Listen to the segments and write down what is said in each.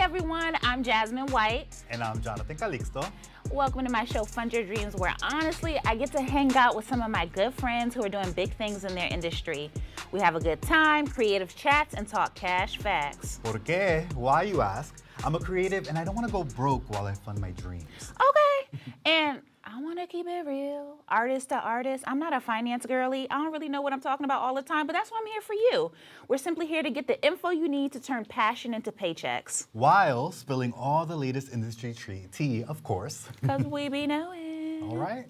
everyone, I'm Jasmine White. And I'm Jonathan Calixto. Welcome to my show, Fund Your Dreams, where honestly, I get to hang out with some of my good friends who are doing big things in their industry. We have a good time, creative chats, and talk cash facts. ¿Por qué? Why, you ask? I'm a creative and I don't want to go broke while I fund my dreams. Okay, and I want to keep it real, artist to artist. I'm not a finance girly. I don't really know what I'm talking about all the time, but that's why I'm here for you. We're simply here to get the info you need to turn passion into paychecks. While spilling all the latest industry tea, of course. Because we be knowing. All right.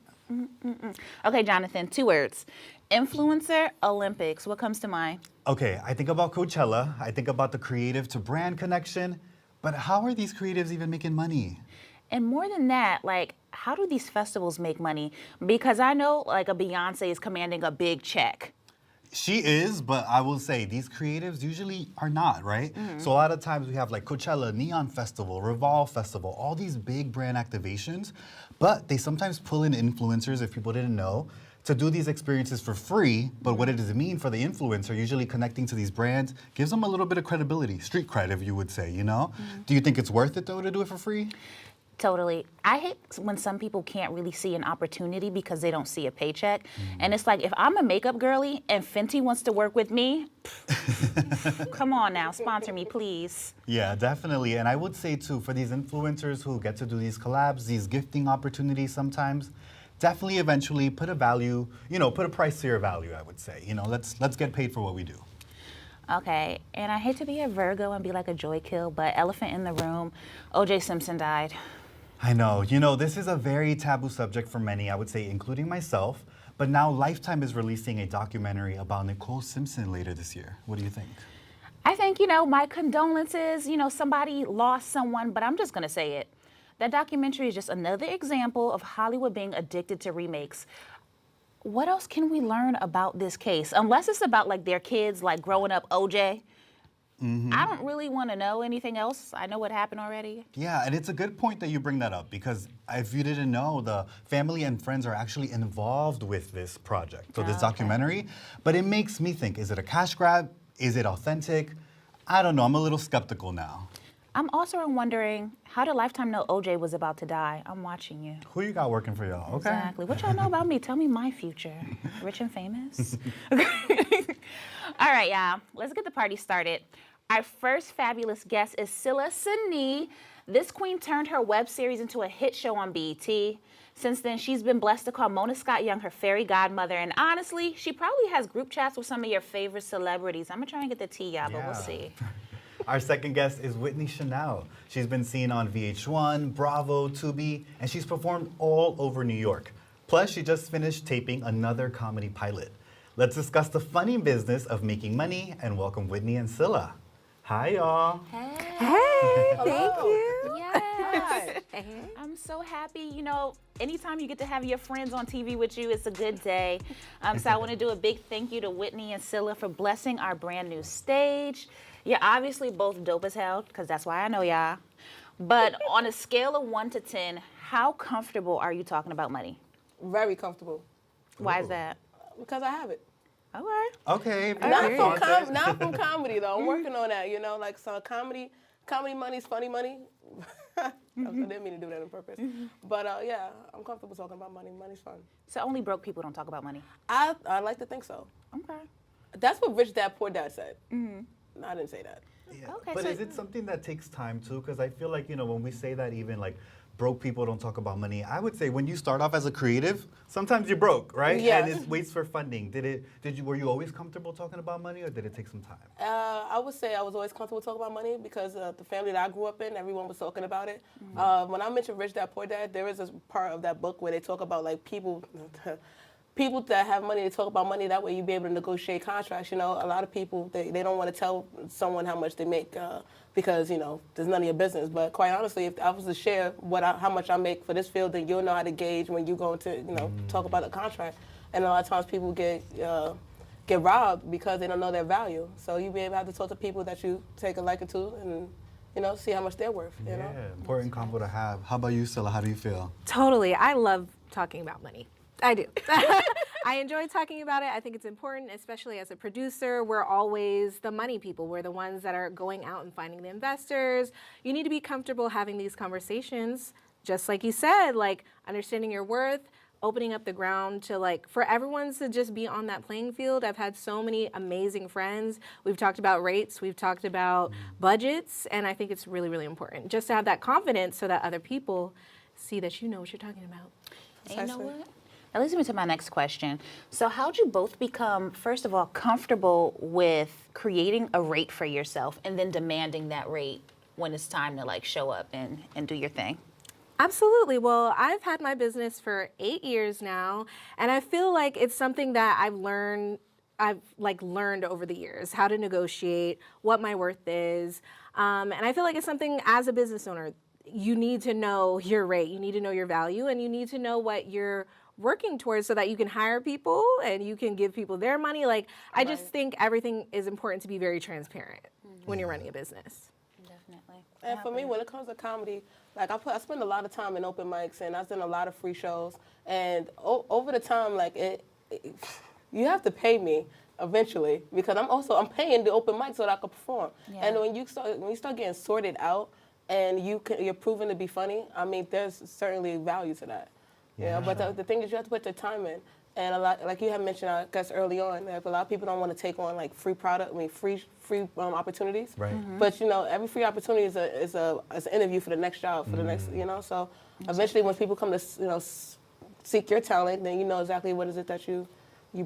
Okay, Jonathan, 2 words. Influencer, Olympics. What comes to mind? Okay, I think about Coachella. I think about the creative to brand connection. But how are these creatives even making money? And more than that, like, how do these festivals make money? Because I know, like, a Beyonce is commanding a big check. She is, but I will say these creatives usually are not, right? So a lot of times we have like Coachella, Neon Festival, Revolve Festival, all these big brand activations, but they sometimes pull in influencers, if people didn't know, to do these experiences for free. But what does it mean for the influencer? Usually connecting to these brands gives them a little bit of credibility, street cred, if you would say, you know? Do you think it's worth it though to do it for free? Totally. I hate when some people can't really see an opportunity because they don't see a paycheck. And it's like, if I'm a makeup girly and Fenty wants to work with me, come on now, sponsor me, please. Yeah, definitely. And I would say too, for these influencers who get to do these collabs, these gifting opportunities sometimes, definitely eventually put a value, put a price to your value, I would say. Let's get paid for what we do. Okay, and I hate to be a Virgo and be like a joy kill, but elephant in the room, O.J. Simpson died. I know. This is a very taboo subject for many, I would say, including myself. But now Lifetime is releasing a documentary about Nicole Simpson later this year. What do you think? I think, my condolences, somebody lost someone, but I'm just going to say it. That documentary is just another example of Hollywood being addicted to remakes. What else can we learn about this case? Unless it's about, like, their kids, like, growing up OJ. I don't really want to know anything else. I know what happened already. Yeah, and it's a good point that you bring that up because if you didn't know, the family and friends are actually involved with this project, so this documentary. But it makes me think, is it a cash grab? Is it authentic? I don't know. I'm a little skeptical now. I'm also wondering, how did Lifetime know OJ was about to die? I'm watching you. Who you got working for y'all? Okay. Exactly. What y'all know about me? Tell me my future. Rich and famous? All right, y'all. Let's get the party started. Our first fabulous guest is Scylla Sini. This queen turned her web series into a hit show on BET. Since then, she's been blessed to call Mona Scott Young her fairy godmother. And honestly, she probably has group chats with some of your favorite celebrities. I'm going to try and get the tea, y'all, but we'll see. Our second guest is Whitney Chanel. She's been seen on VH1, Bravo, Tubi, and she's performed all over New York. Plus, she just finished taping another comedy pilot. Let's discuss the funny business of making money and welcome Whitney and Scylla. Hi, y'all. Hey, thank you. Yes. I'm so happy. Anytime you get to have your friends on TV with you, it's a good day. So I want to do a big thank you to Whitney and Scylla for blessing our brand new stage. You're obviously both dope as hell, because that's why I know y'all. But on a scale of 1 to 10, how comfortable are you talking about money? Very comfortable. Why is that? Because I have it. Okay. Not from comedy though. I'm working on that. Like so comedy money's funny money. I didn't mean to do that on purpose. But yeah, I'm comfortable talking about money. Money's fun. So only broke people don't talk about money? I like to think so. Okay. That's what Rich Dad Poor Dad said. No, I didn't say that. Yeah. Okay, but so is it something that takes time too? Because I feel like, when we say that even like broke people don't talk about money, I would say when you start off as a creative, sometimes you're broke, right? Yeah. And it waits for funding. Were you always comfortable talking about money or did it take some time? I would say I was always comfortable talking about money because the family that I grew up in, everyone was talking about it. When I mentioned Rich Dad Poor Dad, there is a part of that book where they talk about like people that have money, they talk about money, that way you'll be able to negotiate contracts. A lot of people, they don't want to tell someone how much they make because, there's none of your business. But quite honestly, if I was to share how much I make for this field, then you'll know how to gauge when you go into, talk about a contract. And a lot of times people get robbed because they don't know their value. So you'll be able to have to talk to people that you take a liking to and, see how much they're worth. Yeah, important combo to have. How about you, Scylla? How do you feel? Totally. I love talking about money. I do. I enjoy talking about it. I think it's important, especially as a producer. We're always the money people. We're the ones that are going out and finding the investors. You need to be comfortable having these conversations, just like you said, like understanding your worth, opening up the ground to like for everyone to just be on that playing field. I've had so many amazing friends. We've talked about rates, we've talked about budgets, and I think it's really, really important just to have that confidence so that other people see that you know what you're talking about. And you know what? That leads me to my next question. So how'd you both become, first of all, comfortable with creating a rate for yourself and then demanding that rate when it's time to like show up and do your thing? Absolutely. Well, I've had my business for 8 years now, and I feel like it's something that I've learned over the years, how to negotiate, what my worth is. And I feel like it's something as a business owner, you need to know your rate, you need to know your value, and you need to know what you're working towards so that you can hire people and you can give people their money. Like, I just think everything is important to be very transparent when you're running a business. Definitely. And for me, when it comes to comedy, like I spend a lot of time in open mics, and I've done a lot of free shows. And over the time, like you have to pay me eventually because I'm paying the open mic so that I can perform. Yeah. And when you start getting sorted out, and you're proven to be funny, I mean, there's certainly value to that. Yeah. But the thing is, you have to put the time in. And a lot, like you had mentioned, I guess early on, like a lot of people don't want to take on like free opportunities. Right. But you know, every free opportunity is an interview for the next job, for the next, you know. So eventually, when people come to seek your talent, then you know exactly what is it that you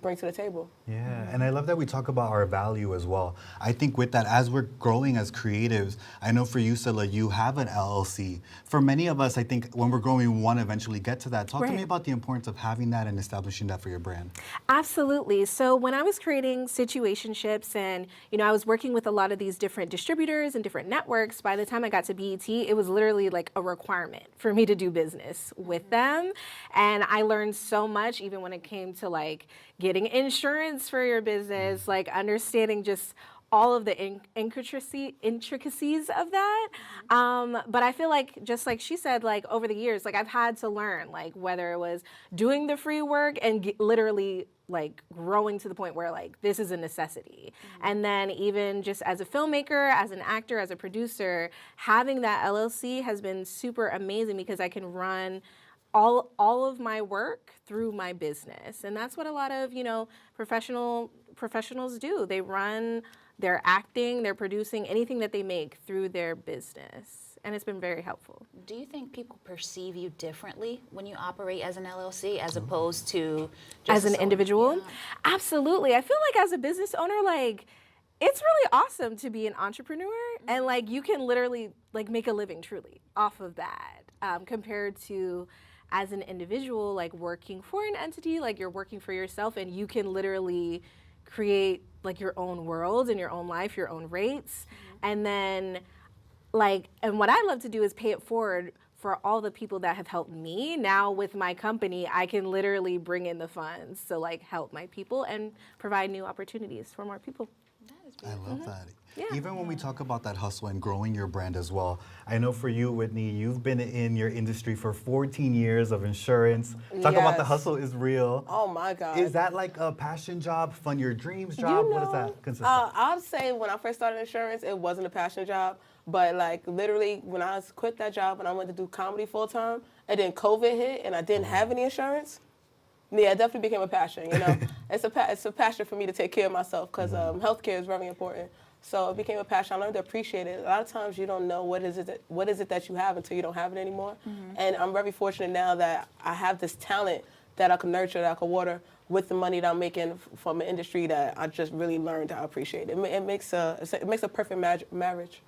bring to the table. Yeah, and I love that we talk about our value as well. I think with that, as we're growing as creatives, I know for you, Scylla, you have an LLC. For many of us, I think when we're growing, we want to eventually get to that. Talk to me about the importance of having that and establishing that for your brand. Absolutely. So when I was creating situationships and, I was working with a lot of these different distributors and different networks, by the time I got to BET, it was literally like a requirement for me to do business with them. And I learned so much, even when it came to like getting insurance for your business, like understanding just all of the intricacies of that. But I feel like, just like she said, like over the years, like I've had to learn, like whether it was doing the free work and literally like growing to the point where like this is a necessity. And then even just as a filmmaker, as an actor, as a producer, having that LLC has been super amazing because I can run all of my work through my business. And that's what a lot of, professionals do. They run their acting, they're producing anything that they make through their business. And it's been very helpful. Do you think people perceive you differently when you operate as an LLC as opposed to just as an individual? Yeah. Absolutely. I feel like as a business owner, like it's really awesome to be an entrepreneur and like you can literally like make a living truly off of that compared to as an individual, like working for an entity, like you're working for yourself and you can literally create like your own world and your own life, your own rates. And then and what I love to do is pay it forward for all the people that have helped me. Now with my company, I can literally bring in the funds to like help my people and provide new opportunities for more people. I love that. Yeah. Even when we talk about that hustle and growing your brand as well, I know for you, Whitney, you've been in your industry for 14 years of insurance. Talk about the hustle is real. Oh my God. Is that like a passion job, fund your dreams job? What does that consist of? I'd say when I first started insurance, it wasn't a passion job. But like literally when I quit that job and I went to do comedy full time and then COVID hit and I didn't have any insurance, yeah, it definitely became a passion, It's a passion for me to take care of myself because healthcare is very important. So it became a passion. I learned to appreciate it. A lot of times you don't know what is it that you have until you don't have it anymore. And I'm very fortunate now that I have this talent that I can nurture, that I can water with the money that I'm making from an industry that I just really learned to appreciate. It makes a perfect marriage.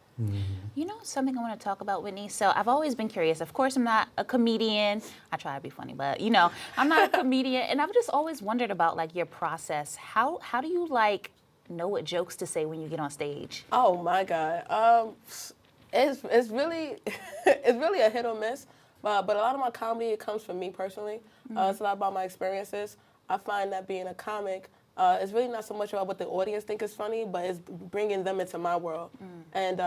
You know something I want to talk about, Whitney? So I've always been curious. Of course, I'm not a comedian. I try to be funny, but I'm not a comedian. And I've just always wondered about like your process. How do you like know what jokes to say when you get on stage? Oh my God, it's really a hit or miss. But a lot of my comedy, it comes from me personally. It's a lot about my experiences. I find that being a comic, it's really not so much about what the audience think is funny, but it's bringing them into my world. And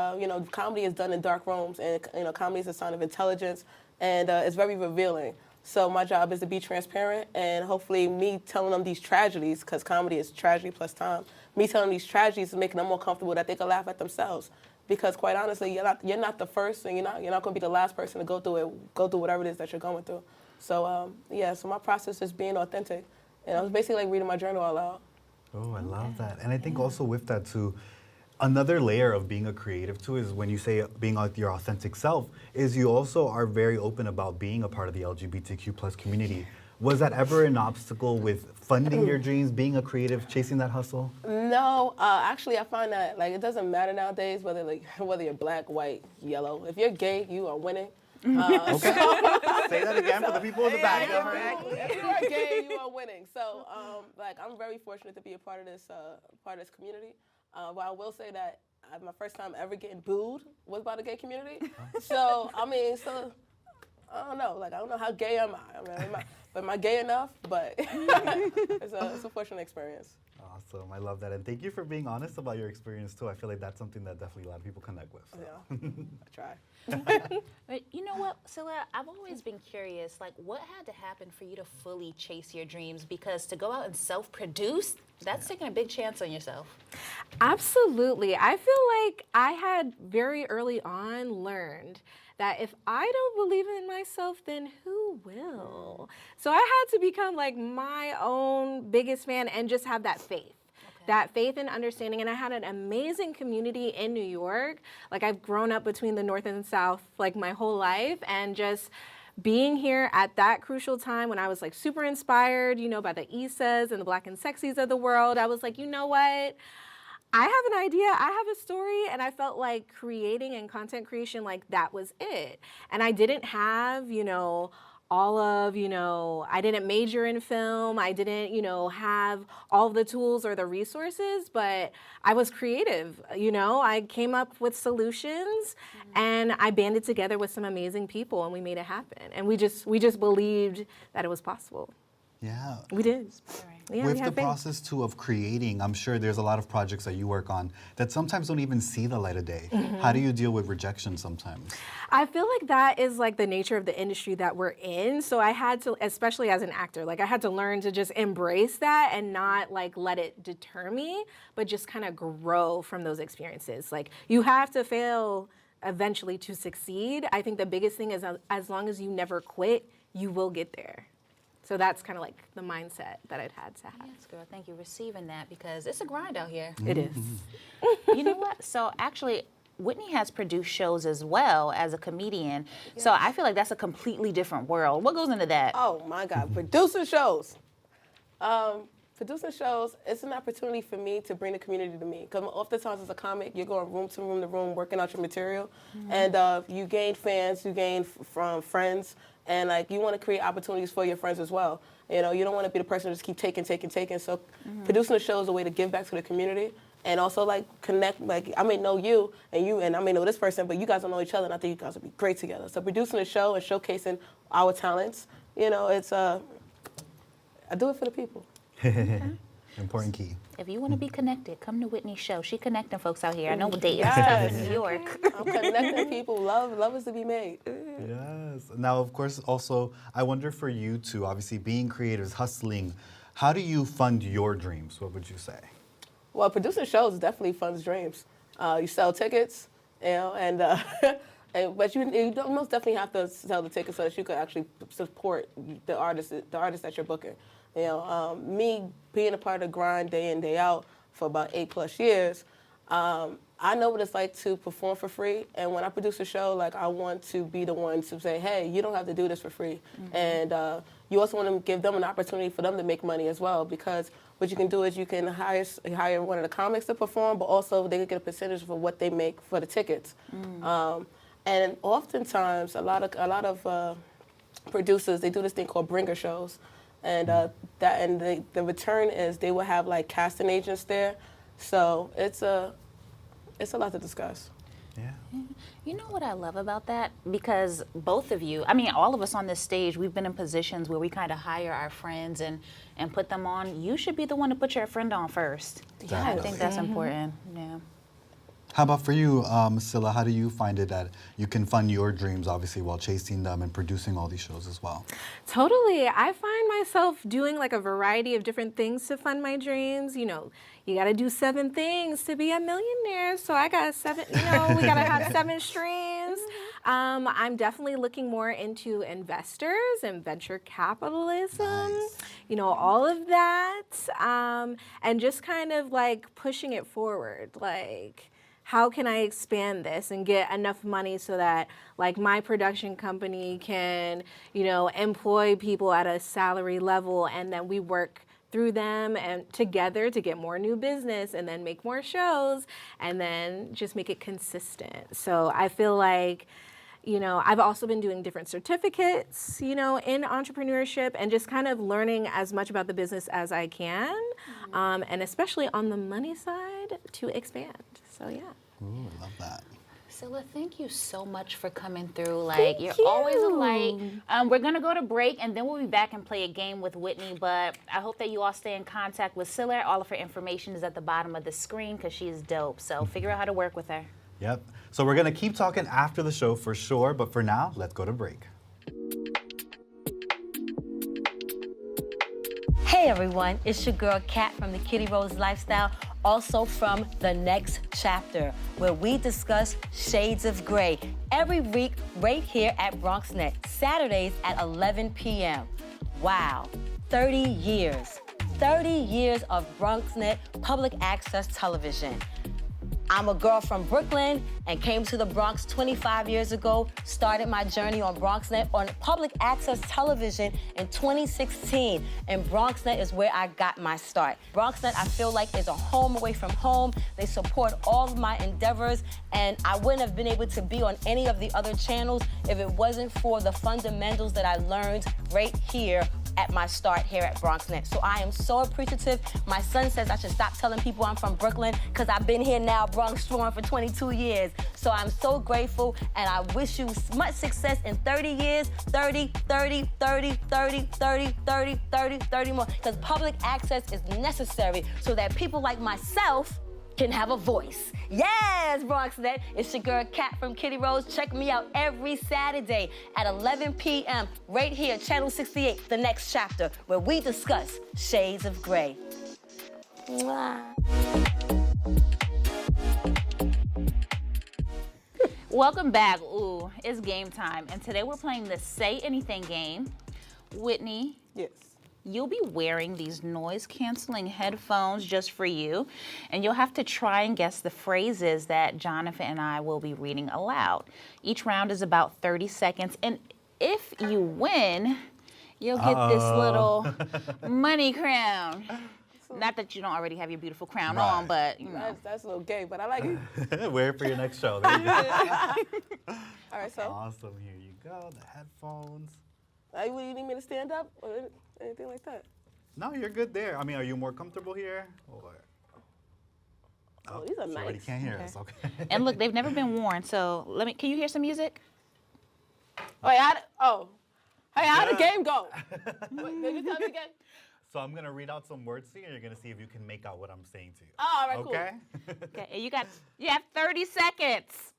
comedy is done in dark rooms, and comedy is a sign of intelligence, and it's very revealing. So my job is to be transparent, and hopefully me telling them these tragedies, because comedy is tragedy plus time, me telling them these tragedies is making them more comfortable that they can laugh at themselves. Because quite honestly, you're not the first, and you're not going to be the last person to go through whatever it is that you're going through. So so my process is being authentic, and I was basically like reading my journal out loud. Oh, I love that. And I think also with that too, another layer of being a creative too is when you say being your authentic self, is you also are very open about being a part of the LGBTQ plus community. Was that ever an obstacle with funding your dreams, being a creative, chasing that hustle? No, actually, I find that like it doesn't matter nowadays whether you're black, white, yellow. If you're gay, you are winning. Okay. Say that again for the people in the back. If you are gay, you are winning. So, I'm very fortunate to be a part of this community. But I will say that my first time ever getting booed was by the gay community. So, I don't know. Like, I don't know how gay am I? Am I gay enough? But it's a fortunate experience. Awesome. I love that. And thank you for being honest about your experience, too. I feel like that's something that definitely a lot of people connect with. So. Yeah, I try. But you know what, Scylla, I've always been curious, like, what had to happen for you to fully chase your dreams? Because to go out and self-produce, that's taking a big chance on yourself. Absolutely. I feel like I had very early on learned that if I don't believe in myself, then who will? So I had to become like my own biggest fan and just have that faith. That faith and understanding, and I had an amazing community in New York. Like, I've grown up between the North and South like my whole life, and just being here at that crucial time when I was like super inspired, by the Issas and the Black and Sexies of the world, I was like, you know what? I have an idea, I have a story, and I felt like creating and content creation, like that was it. And I didn't have, all of, I didn't major in film, I didn't, have all the tools or the resources, but I was creative, I came up with solutions and I banded together with some amazing people and we made it happen. And we just believed that it was possible. Yeah. We did. Yeah, with the process too of creating, I'm sure there's a lot of projects that you work on that sometimes don't even see the light of day. How do you deal with rejection sometimes? I feel like that is like the nature of the industry that we're in. So I had to, especially as an actor, like I had to learn to just embrace that and not like let it deter me, but just kind of grow from those experiences. Like, you have to fail eventually to succeed. I think the biggest thing is as long as you never quit, you will get there. So that's kind of like the mindset that I'd had to have. Yes, girl, thank you for receiving that, because it's a grind out here. It is. You know what? So actually, Whitney has produced shows as well as a comedian. Yes. So I feel like that's a completely different world. What goes into that? Oh my God, producing shows. Producing shows, it's an opportunity for me to bring the community to me. Because oftentimes as a comic, you're going room to room, working out your material. And you gain fans, you gain from friends. And like, you want to create opportunities for your friends as well. You don't want to be the person who just keep taking. So producing a show is a way to give back to the community and also like connect. Like, I may know you and I may know this person, but you guys don't know each other, and I think you guys would be great together. So producing a show and showcasing our talents, it's I do it for the people. Important key. If you want to be connected, come to Whitney's show. She connecting folks out here. I know we're dating Yes. stuff in New York. I'm connecting people. Love is to be made. Yes. Now, of course, also, I wonder for you two, obviously being creators, hustling, how do you fund your dreams? What would you say? Well, producing shows definitely funds dreams. You sell tickets, but you don't most definitely have to sell the tickets so that you can actually support the artist that you're booking. Me being a part of the grind day in, day out for about 8+ years, I know what it's like to perform for free. And when I produce a show, like, I want to be the one to say, hey, you don't have to do this for free. And you also want to give them an opportunity for them to make money as well, because what you can do is you can hire one of the comics to perform, but also they can get a percentage for what they make for the tickets. And oftentimes, a lot of producers, they do this thing called bringer shows. And the return is they will have like casting agents there, so it's a lot to discuss. Yeah. You know what I love about that? Because both of you, all of us on this stage, we've been in positions where we kind of hire our friends and put them on. You should be the one to put your friend on first. Yeah, I think that's important. Yeah. How about for you, Scylla? How do you find it that you can fund your dreams, obviously, while chasing them and producing all these shows as well? Totally. I find myself doing like a variety of different things to fund my dreams. You know, you got to do 7 things to be a millionaire. So I got 7, we got to have 7 streams. I'm definitely looking more into investors and venture capitalism, Nice. All of that. And just kind of like pushing it forward. Like, how can I expand this and get enough money so that like my production company can, employ people at a salary level, and then we work through them and together to get more new business and then make more shows and then just make it consistent. So I feel like, I've also been doing different certificates, in entrepreneurship and just kind of learning as much about the business as I can, and especially on the money side to expand. So yeah. Ooh, I love that. Scylla, thank you so much for coming through. Like, Thank you're you. always a light. We're gonna go to break and then we'll be back and play a game with Whitney. But I hope that you all stay in contact with Scylla. All of her information is at the bottom of the screen because she's dope. So figure out how to work with her. Yep. So we're going to keep talking after the show for sure. But for now, let's go to break. Hey everyone, it's your girl Kat from the Kitty Rose Lifestyle, also from The Next Chapter, where we discuss shades of gray every week right here at BronxNet, Saturdays at 11 p.m. Wow, 30 years. 30 years of BronxNet public access television. I'm a girl from Brooklyn and came to the Bronx 25 years ago, started my journey on BronxNet on public access television in 2016, and BronxNet is where I got my start. BronxNet, I feel like, is a home away from home. They support all of my endeavors, and I wouldn't have been able to be on any of the other channels if it wasn't for the fundamentals that I learned right here at my start here at BronxNet. So I am so appreciative. My son says I should stop telling people I'm from Brooklyn because I've been here now, Bronx Strong, for 22 years. So I'm so grateful, and I wish you much success in 30 years, 30, 30, 30, 30, 30, 30, 30, 30 more, because public access is necessary so that people like myself can have a voice. Yes, BronxNet, it's your girl Kat from Kitty Rose. Check me out every Saturday at 11 p.m. right here, Channel 68, The Next Chapter, where we discuss shades of gray. Mwah. Welcome back. Ooh, it's game time. And today we're playing the Say Anything game. Whitney, Yes. you'll be wearing these noise-canceling headphones just for you, and you'll have to try and guess the phrases that Jonathan and I will be reading aloud. Each round is about 30 seconds, and if you win, you'll get this little money crown. Not that you don't already have your beautiful crown on, but, That's a little gay, but I like it. Wear it for your next show. There you go. All right, so Awesome. Here you go. The headphones. you need me to stand up or anything like that? No, you're good there. I mean, are you more comfortable here? Or... Oh, these are she already nice. can't hear us. Okay. And look, they've never been worn, so can you hear some music? Wait, how the game go? Wait, did you tell me again? So I'm gonna read out some words to you, and you're gonna see if you can make out what I'm saying to you. Oh, all right, cool. Okay. Okay, and you have 30 seconds.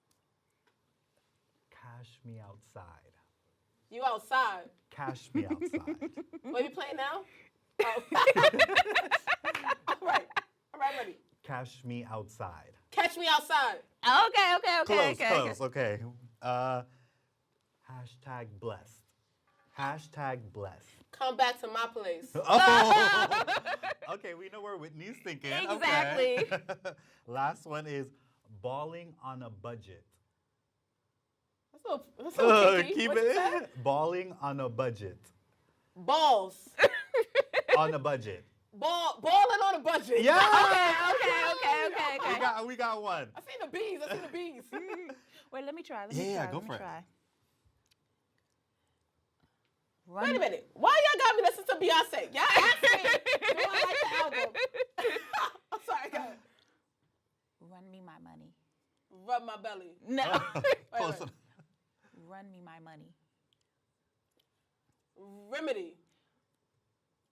Cash me outside. You outside. Cash me outside. What, you playing now? Oh. All right, ready. Cash me outside. Catch me outside. Close. Okay. Hashtag blessed. Hashtag blessed. Come back to my place. Oh. Okay, we know where Whitney's thinking. Exactly. Okay. Last one is balling on a budget. That's a little kinky. Keep What you said? it. Balling on a budget. Balls. On a budget. Balling on a budget. Yeah. Okay. We got one. I seen the bees. Wait, let me try. Yeah, go for it. Run. Wait a minute. Why y'all got me listening to Beyonce? Y'all asked me, do I like the album? I'm sorry, go ahead. Run me my money. Rub my belly. No. Close enough. Run me my money. Remedy.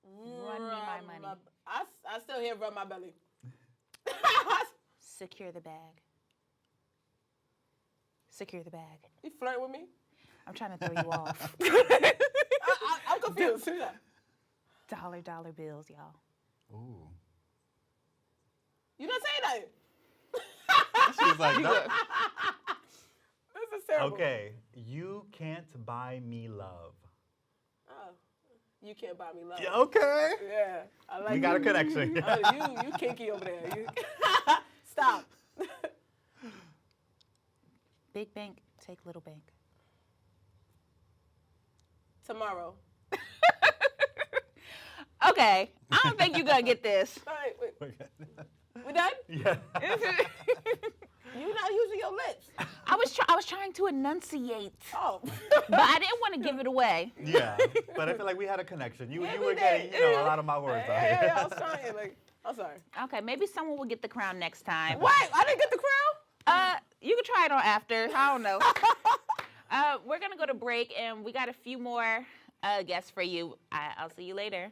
Run me my money. I still hear rub my belly. Secure the bag. Secure the bag. You flirting with me? I'm trying to throw you off. I'm confused. Yeah. Dollar bills, y'all. Ooh. You didn't say that. She's like, no. This is terrible. Okay, you can't buy me love. Oh, you can't buy me love. Yeah, okay. Yeah, I like We got a connection. You kinky over there. Stop. Big bank, take little bank. Tomorrow. Okay, I don't think you're gonna get this. All right, wait. We done? Yeah. You're not using your lips. I was trying to enunciate, Oh. but I didn't want to give it away. Yeah, but I feel like we had a connection. You Yeah, were we getting, did. a lot of my words out here. Yeah, I was trying. I'm sorry. Okay, maybe someone will get the crown next time. What? I didn't get the crown? You can try it on after. I don't know. We're gonna go to break, and we got a few more guests for you. I'll see you later.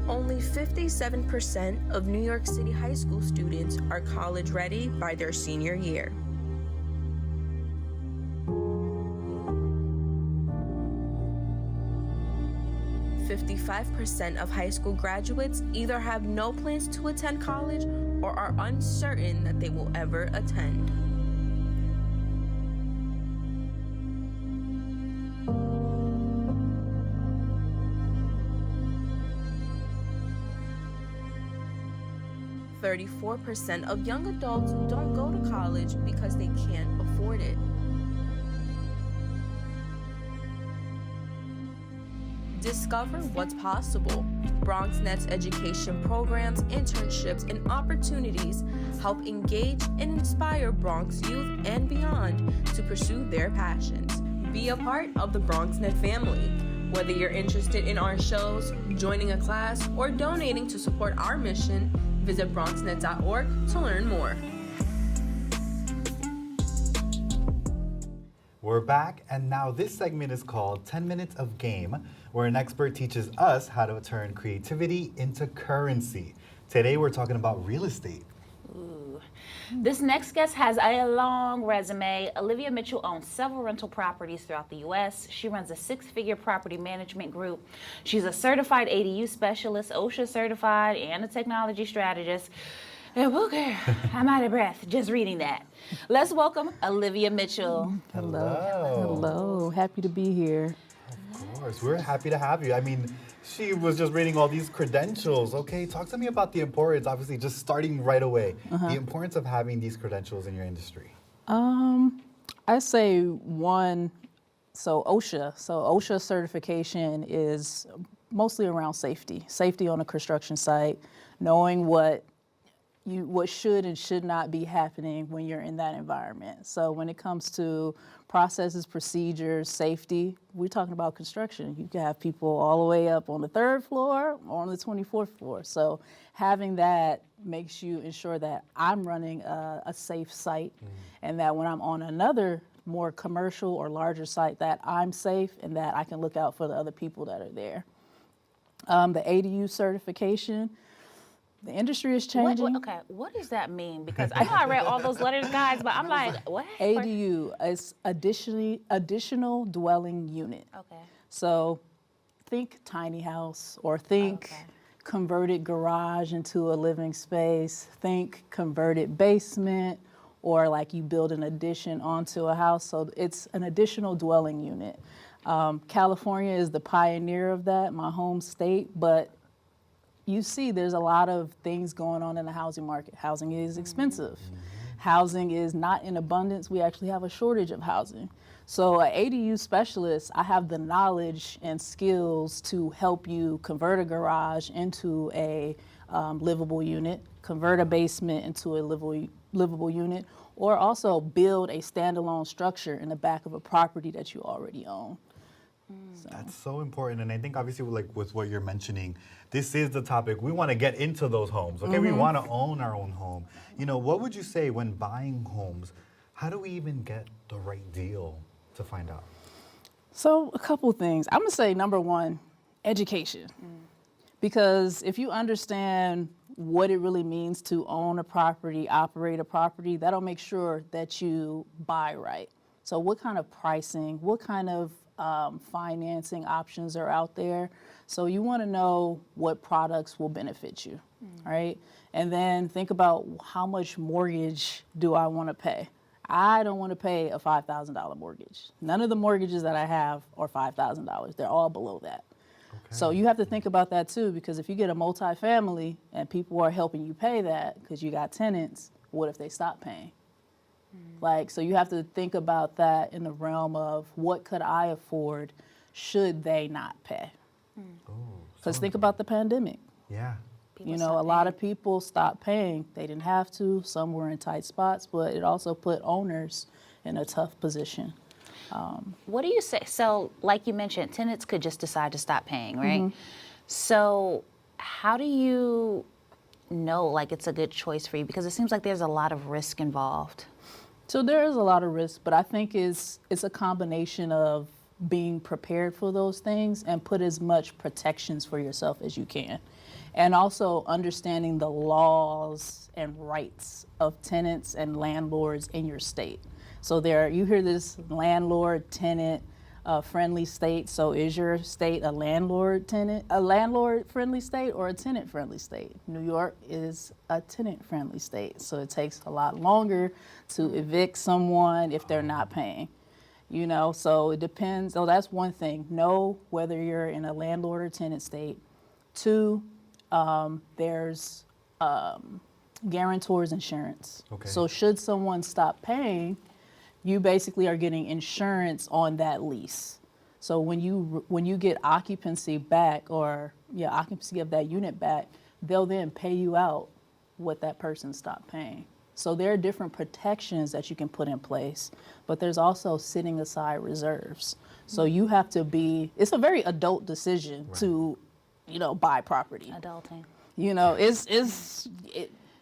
Only 57% of New York City high school students are college ready by their senior year. .55% of high school graduates either have no plans to attend college or are uncertain that they will ever attend. .34% of young adults don't go to college because they can't afford it. Discover what's possible. BronxNet's education programs, internships, and opportunities help engage and inspire Bronx youth and beyond to pursue their passions. Be a part of the BronxNet family. Whether you're interested in our shows, joining a class, or donating to support our mission, visit BronxNet.org to learn more. We're back, and now this segment is called 10 Minutes of Game, where an expert teaches us how to turn creativity into currency. Today, we're talking about real estate. Ooh. This next guest has a long resume. Olivia Mitchell owns several rental properties throughout the U.S. She runs a 6-figure property management group. She's a certified ADU specialist, OSHA certified, and a technology strategist. And Booker, I'm out of breath just reading that. Let's welcome Olivia Mitchell. Hello, happy to be here. Of course, we're happy to have you. I mean, she was just reading all these credentials. Okay, talk to me about the importance, obviously, just starting right away, the importance of having these credentials in your industry. I say one, OSHA certification is mostly around safety on a construction site, knowing what should and should not be happening when you're in that environment. So when it comes to processes, procedures, safety, we're talking about construction. You can have people all the way up on the 3rd floor or on the 24th floor. So having that makes you ensure that I'm running a safe site and that when I'm on another more commercial or larger site that I'm safe and that I can look out for the other people that are there. The ADU certification, the industry is changing. What does that mean? Because I know I read all those letters, guys, but I'm like, what? ADU is additional dwelling unit. Okay. So think tiny house or think converted garage into a living space, think converted basement, or like you build an addition onto a house. So it's an additional dwelling unit. California is the pioneer of that, my home state, but you see there's a lot of things going on in the housing market. Housing is expensive. Housing is not in abundance. We actually have a shortage of housing. So an ADU specialist, I have the knowledge and skills to help you convert a garage into a livable unit, convert a basement into a livable unit, or also build a standalone structure in the back of a property that you already own. That's so important, and I think obviously like with what you're mentioning, this is the topic. We want to get into those homes, okay? We want to own our own home. You know, what would you say when buying homes, how do we even get the right deal to find out? So a couple things. I'm gonna say number one, education. Because if you understand what it really means to own a property, operate a property, that'll make sure that you buy right. So what kind of pricing, what kind of financing options are out there? So you want to know what products will benefit you, right? And then think about how much mortgage do I want to pay? I don't want to pay a $5,000 mortgage. None of the mortgages that I have are $5,000. They're all below that. So you have to think about that too, because if you get a multifamily and people are helping you pay that because you got tenants, what if they stop paying? Like, so you have to think about that in the realm of what could I afford should they not pay? Because think about the pandemic. Yeah. You know, a lot of people stopped paying. They didn't have to. Some were in tight spots, but it also put owners in a tough position. What do you say? So, like you mentioned, tenants could just decide to stop paying, right? So, how do you know, like, it's a good choice for you? Because it seems like there's a lot of risk involved. So there is a lot of risk, but I think it's a combination of being prepared for those things and put as much protections for yourself as you can. And also understanding the laws and rights of tenants and landlords in your state. So you hear this landlord tenant friendly state. So is your state a landlord friendly state or a tenant friendly state? New York is a tenant friendly state. So it takes a lot longer to evict someone if they're not paying. You know, so it depends. So that's one thing. Know whether you're in a landlord or tenant state. Two, there's guarantors insurance. Okay. So should someone stop paying, you basically are getting insurance on that lease. So when you get occupancy back occupancy of that unit back, they'll then pay you out what that person stopped paying. So there are different protections that you can put in place, but there's also setting aside reserves. So you have to it's a very adult decision to, buy property. Adulting.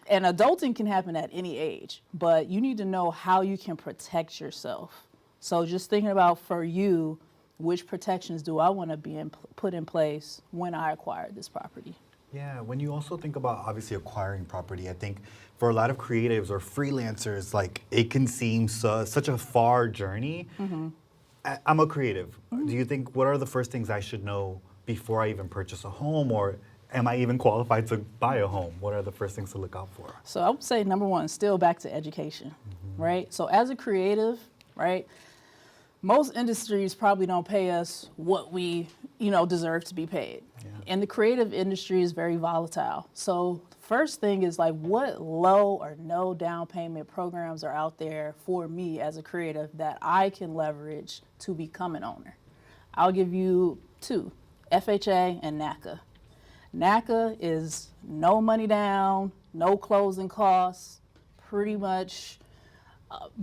And adulting can happen at any age, but you need to know how you can protect yourself. So just thinking about for you, which protections do I want to put in place when I acquire this property? Yeah, when you also think about obviously acquiring property, I think for a lot of creatives or freelancers, like it can seem such a far journey. I'm a creative. Do you think, what are the first things I should know before I even purchase a home, or am I even qualified to buy a home? What are the first things to look out for? So I would say number one, still back to education, right? So as a creative, right, most industries probably don't pay us what we, deserve to be paid. Yeah. And the creative industry is very volatile. So first thing is like, what low or no down payment programs are out there for me as a creative that I can leverage to become an owner? I'll give you two, FHA and NACA. NACA is no money down, no closing costs, pretty much.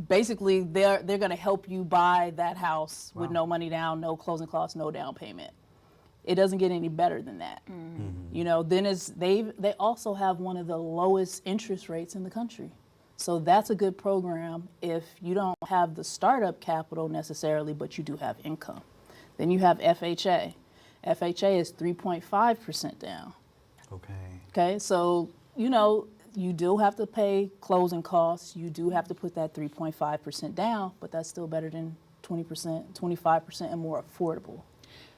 Basically, they're going to help you buy that house with no money down, no closing costs, no down payment. It doesn't get any better than that. Then they also have one of the lowest interest rates in the country. So that's a good program if you don't have the startup capital necessarily, but you do have income. Then you have FHA. FHA is 3.5% down. Okay, so, you do have to pay closing costs. You do have to put that 3.5% down, but that's still better than 20%, 25% and more affordable.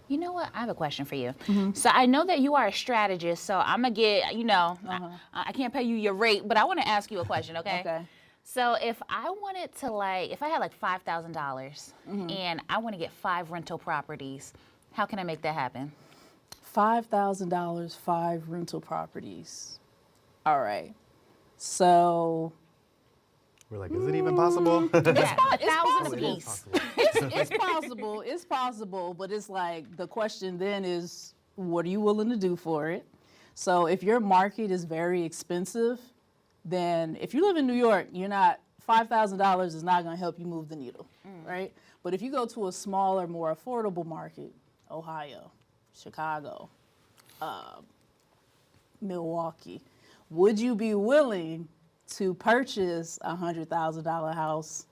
You know what? I have a question for you. So I know that you are a strategist, so I'm going to get, I can't pay you your rate, but I want to ask you a question, okay? Okay. So if I wanted to if I had like $5,000 and I want to get 5 rental properties, how can I make that happen? $5,000, 5 rental properties. All right. So We're like, is it even possible? Yeah, It's 1,000 possible. apiece. It's possible, but it's like the question then is, what are you willing to do for it? So if your market is very expensive, then if you live in New York, $5,000 is not going to help you move the needle, right? But if you go to a smaller, more affordable market, Ohio, Chicago, Milwaukee, would you be willing to purchase a $100,000 house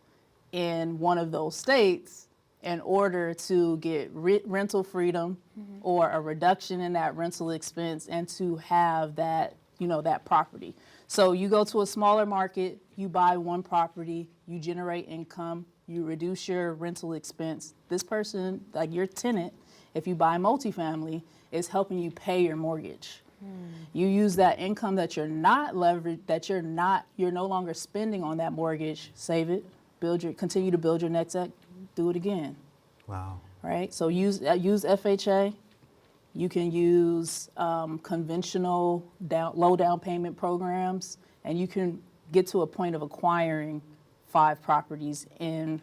in one of those states in order to get rental freedom or a reduction in that rental expense and to have that, that property? So you go to a smaller market, you buy one property, you generate income, you reduce your rental expense. This person, like your tenant, if you buy multifamily, is helping you pay your mortgage. You use that income that you're not leveraged, that you're no longer spending on that mortgage, save it, continue to build your next act, do it again. Wow. Right? So use FHA. You can use conventional low down payment programs, and you can get to a point of acquiring 5 properties. And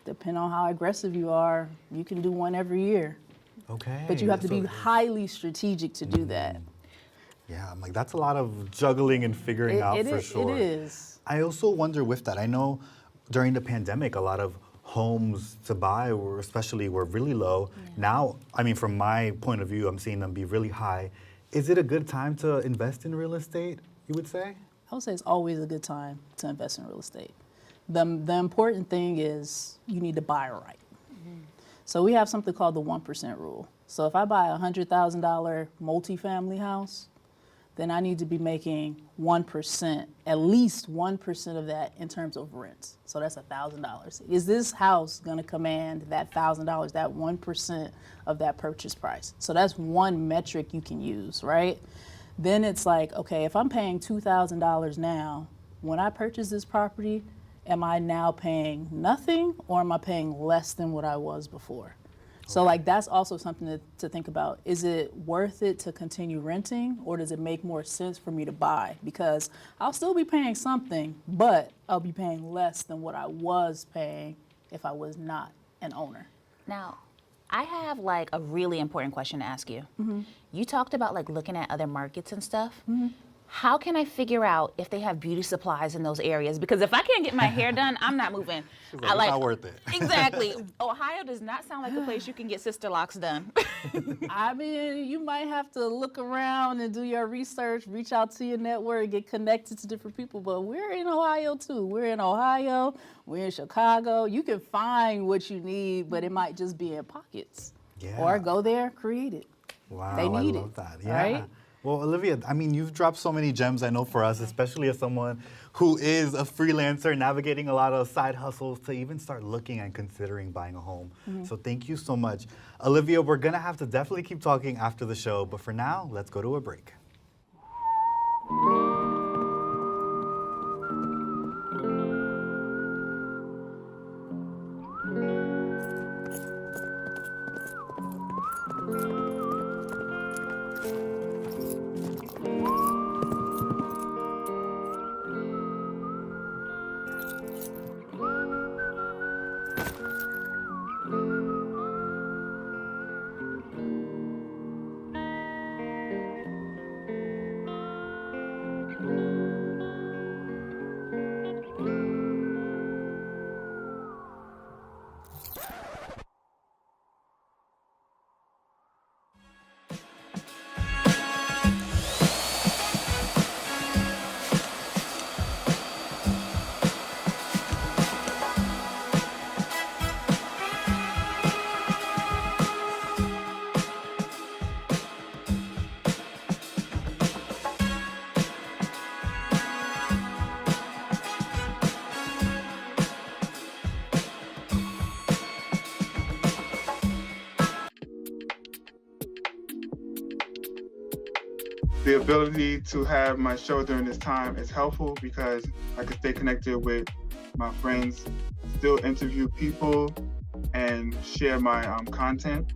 depending on how aggressive you are, you can do one every year. Okay. But you have to be So- highly strategic to do that. Yeah, I'm like, that's a lot of juggling and figuring out for sure. It is. I also wonder with that, I know during the pandemic, a lot of homes to buy were really low. Now, I mean, from my point of view, I'm seeing them be really high. Is it a good time to invest in real estate, you would say? I would say it's always a good time to invest in real estate. The important thing is you need to buy right. So we have something called the 1% rule. So if I buy a $100,000 multifamily house, then I need to be making 1%, at least 1% of that in terms of rent. So that's $1,000. Is this house gonna command that $1,000, that 1% of that purchase price? So that's one metric you can use, right? Then it's like, okay, if I'm paying $2,000 now, when I purchase this property, am I now paying nothing or am I paying less than what I was before? So like that's also something to think about. Is it worth it to continue renting, or does it make more sense for me to buy? Because I'll still be paying something, but I'll be paying less than what I was paying if I was not an owner. Now, I have like a really important question to ask you. You talked about like looking at other markets and stuff. How can I figure out if they have beauty supplies in those areas? Because if I can't get my hair done, I'm not moving. It's not worth it. Exactly. Ohio does not sound like a place you can get sister locks done. I mean, you might have to look around and do your research, reach out to your network, get connected to different people. But we're in Ohio too. We're in Ohio, we're in Chicago. You can find what you need, but it might just be in pockets. Yeah. Or go there, create it. Wow, They need I love it, that. Yeah. right? Well, Olivia, I mean, you've dropped so many gems, I know, for us, especially as someone who is a freelancer, navigating a lot of side hustles to even start looking and considering buying a home. So thank you so much. Olivia, we're going to have to definitely keep talking after the show, but for now, let's go to a break. The ability to have my show during this time is helpful because I can stay connected with my friends, still interview people, and share my content.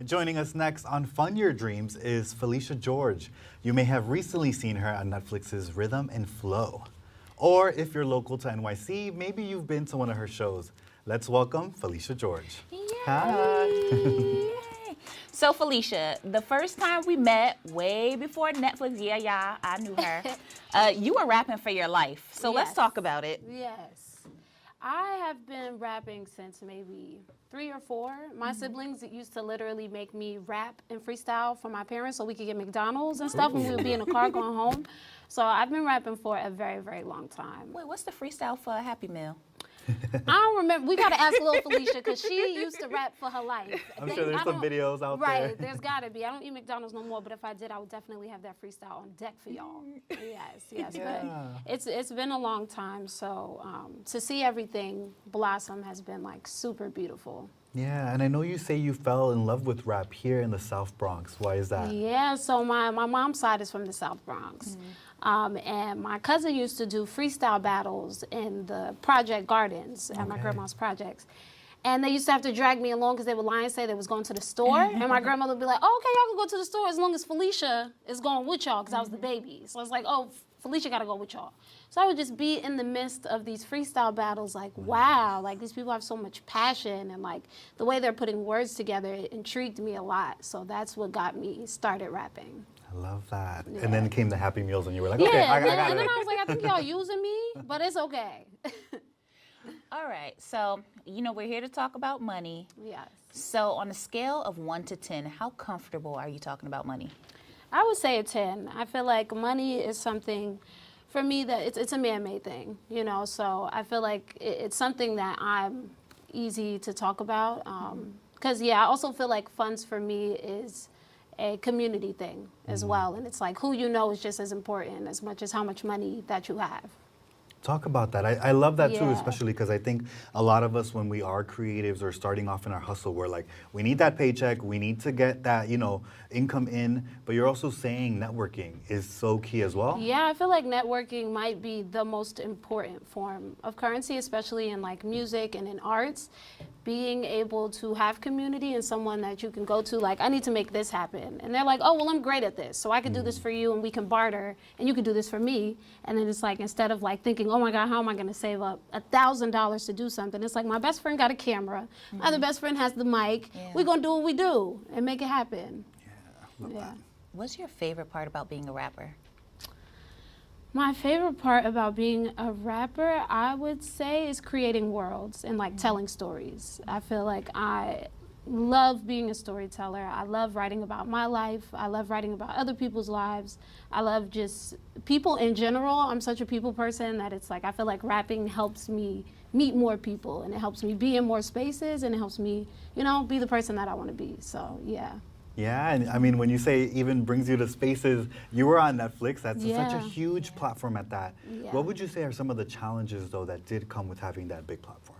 Joining us next on Fun Your Dreams is Felicia George. You may have recently seen her on Netflix's Rhythm and Flow. Or if you're local to NYC, maybe you've been to one of her shows. Let's welcome Felicia George. Yay. Hi. So Felicia, the first time we met, way before Netflix, yeah, I knew her. You were rapping for your life. So let's Yes. talk about it. Yes. I have been rapping since maybe 3 or 4. My siblings used to literally make me rap and freestyle for my parents so we could get McDonald's and stuff when we would be in the car going home. So I've been rapping for a very, very long time. Wait, what's the freestyle for a Happy Meal? I don't remember. We got to ask little Felicia because she used to rap for her life. I'm sure there's some videos out there. Right, there's got to be. I don't eat McDonald's no more, but if I did, I would definitely have that freestyle on deck for y'all. Yes. Yeah. But it's been a long time, so to see everything blossom has been like super beautiful. Yeah, and I know you say you fell in love with rap here in the South Bronx. Why is that? Yeah, so my mom's side is from the South Bronx. And my cousin used to do freestyle battles in the project gardens at my grandma's projects. And they used to have to drag me along because they would lie and say they was going to the store. And my grandmother would be like, oh, okay, y'all can go to the store as long as Felicia is going with y'all because I was the baby. So it's like, oh, Felicia got to go with y'all. So I would just be in the midst of these freestyle battles like, wow, like these people have so much passion. And like the way they're putting words together, it intrigued me a lot. So that's what got me started rapping. I love that. Yeah. And then came the Happy Meals and you were like, Yeah, okay, I got and it. then I was like, I think y'all using me, but it's okay. All right, so, we're here to talk about money. Yes. So on a scale of 1 to 10, how comfortable are you talking about money? I would say a 10. I feel like money is something, for me, that it's a man-made thing, so I feel like it's something that I'm easy to talk about. Because, I also feel like funds for me is a community thing as well. And it's like who you know is just as important as much as how much money that you have. Talk about that. I love that too, Yeah. especially because I think a lot of us, when we are creatives or starting off in our hustle, we're like, we need that paycheck, we need to get that, income in. But you're also saying networking is so key as well. Yeah, I feel like networking might be the most important form of currency, especially in like music and in arts. Being able to have community and someone that you can go to, like, I need to make this happen. And they're like, oh, well, I'm great at this, so I can do this for you and we can barter and you can do this for me. And then it's like, instead of like thinking, oh my God, how am I gonna save up $1,000 to do something? It's like, my best friend got a camera, my other best friend has the mic, we're gonna do what we do and make it happen. Love that. What's your favorite part about being a rapper? My favorite part about being a rapper, I would say, is creating worlds and like telling stories. I feel like I love being a storyteller. I love writing about my life. I love writing about other people's lives. I love just people in general. I'm such a people person that it's like I feel like rapping helps me meet more people and it helps me be in more spaces and it helps me, be the person that I want to be. So, yeah. Yeah, and I mean, when you say even brings you to spaces, you were on Netflix. That's such a Yeah. huge platform at that. Yeah. What would you say are some of the challenges, though, that did come with having that big platform?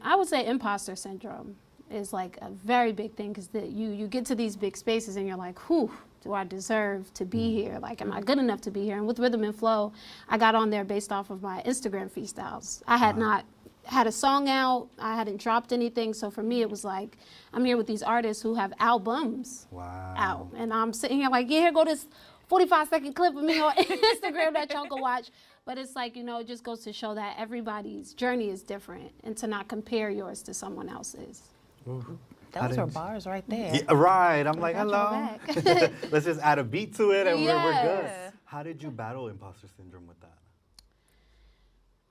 I would say imposter syndrome is like a very big thing because you get to these big spaces and you're like, whew, do I deserve to be here? Like, am I good enough to be here? And with Rhythm and Flow, I got on there based off of my Instagram freestyles. I had not had a song out, I hadn't dropped anything, so for me it was like, I'm here with these artists who have albums out, and I'm sitting here like, yeah, here go this 45-second clip of me on Instagram that y'all can watch. But it's like, it just goes to show that everybody's journey is different and to not compare yours to someone else's. Those were bars right there. Yeah, right. I'm like, got hello. your back. Let's just add a beat to it and we're good. Yes. How did you battle imposter syndrome with that?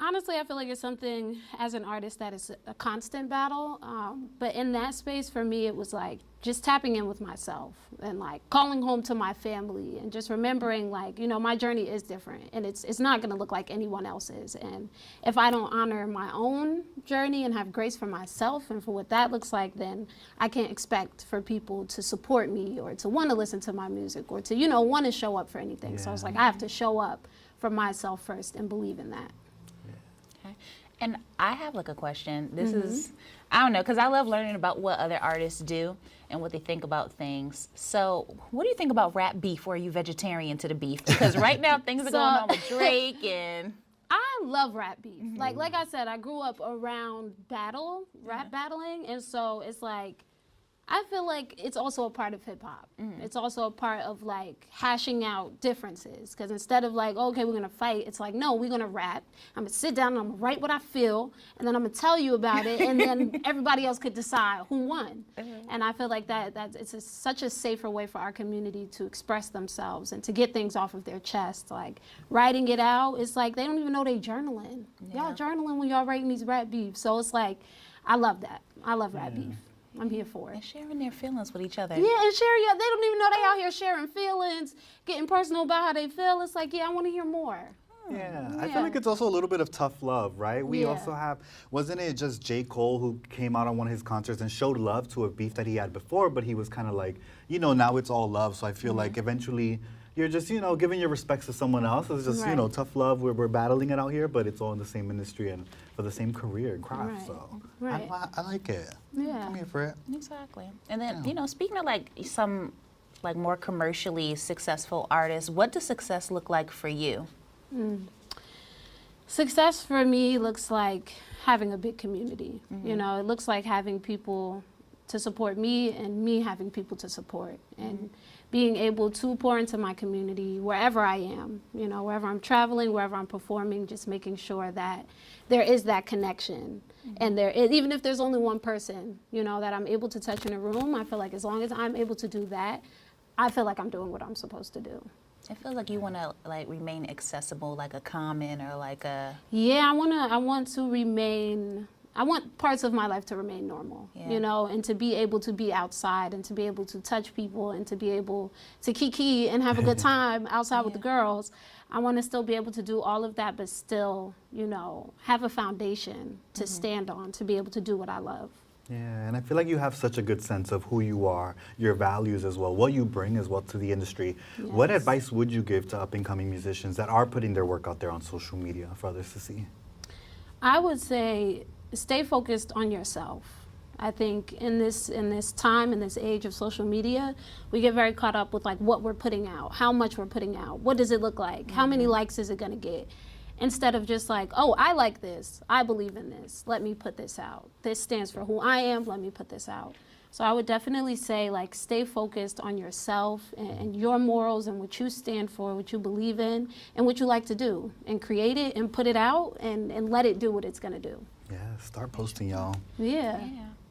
Honestly, I feel like it's something as an artist that is a constant battle. But in that space, for me, it was like just tapping in with myself and like calling home to my family and just remembering like, my journey is different and it's not gonna look like anyone else's. And if I don't honor my own journey and have grace for myself and for what that looks like, then I can't expect for people to support me or to wanna listen to my music or to, wanna show up for anything. So it's like, I have to show up for myself first and believe in that. And I have like a question. This is, I don't know, because I love learning about what other artists do and what they think about things. So what do you think about rap beef, or are you vegetarian to the beef? Because right now things are going on with Drake and... I love rap beef. Like I said, I grew up around rap battling, and so it's like, I feel like it's also a part of hip hop. It's also a part of like hashing out differences. Because instead of like, okay, we're gonna fight, it's like, no, we're gonna rap. I'm gonna sit down and I'm gonna write what I feel, and then I'm gonna tell you about it, and then everybody else could decide who won. And I feel like that it's such a safer way for our community to express themselves and to get things off of their chest. Like writing it out, it's like they don't even know they journaling. Y'all journaling when y'all writing these rap beefs. So it's like, I love that. I love rap beef. I'm here for it. And sharing their feelings with each other. Yeah, and sharing, they don't even know they out here sharing feelings, getting personal about how they feel. It's like, yeah, I want to hear more. Yeah, I feel like it's also a little bit of tough love, right? We also have, wasn't it just J. Cole who came out on one of his concerts and showed love to a beef that he had before, but he was kind of like, you know, now it's all love. So I feel like eventually you're just, you know, giving your respects to someone else. It's just, you know, tough love. We're battling it out here, but it's all in the same industry and for the same career and craft. So I like it. Yeah. I'm here for it. Exactly. And then, you know, speaking of like some like more commercially successful artists, what does success look like for you? Success for me looks like having a big community. You know, it looks like having people to support me and me having people to support, and being able to pour into my community wherever I am, you know, wherever I'm traveling, wherever I'm performing, just making sure that there is that connection. And even if there's only one person, you know, that I'm able to touch in a room, I feel like as long as I'm able to do that, I feel like I'm doing what I'm supposed to do. I feel like you want to like remain accessible, like a Common or like a. Yeah, I want parts of my life to remain normal, you know, and to be able to be outside and to be able to touch people and to be able to kiki and have a good time outside with the girls. I want to still be able to do all of that, but still, you know, have a foundation to stand on, to be able to do what I love. Yeah, and I feel like you have such a good sense of who you are, your values as well, what you bring as well to the industry. What advice would you give to up-and-coming musicians that are putting their work out there on social media for others to see? I would say stay focused on yourself. I think in this time, in this age of social media, we get very caught up with like what we're putting out, how much we're putting out, what does it look like, how many likes is it gonna get? Instead of just like, oh, I like this, I believe in this, let me put this out. This stands for who I am, let me put this out. So I would definitely say like stay focused on yourself and your morals and what you stand for, what you believe in, and what you like to do. And create it and put it out and let it do what it's gonna do. Yeah, start posting, y'all. Yeah.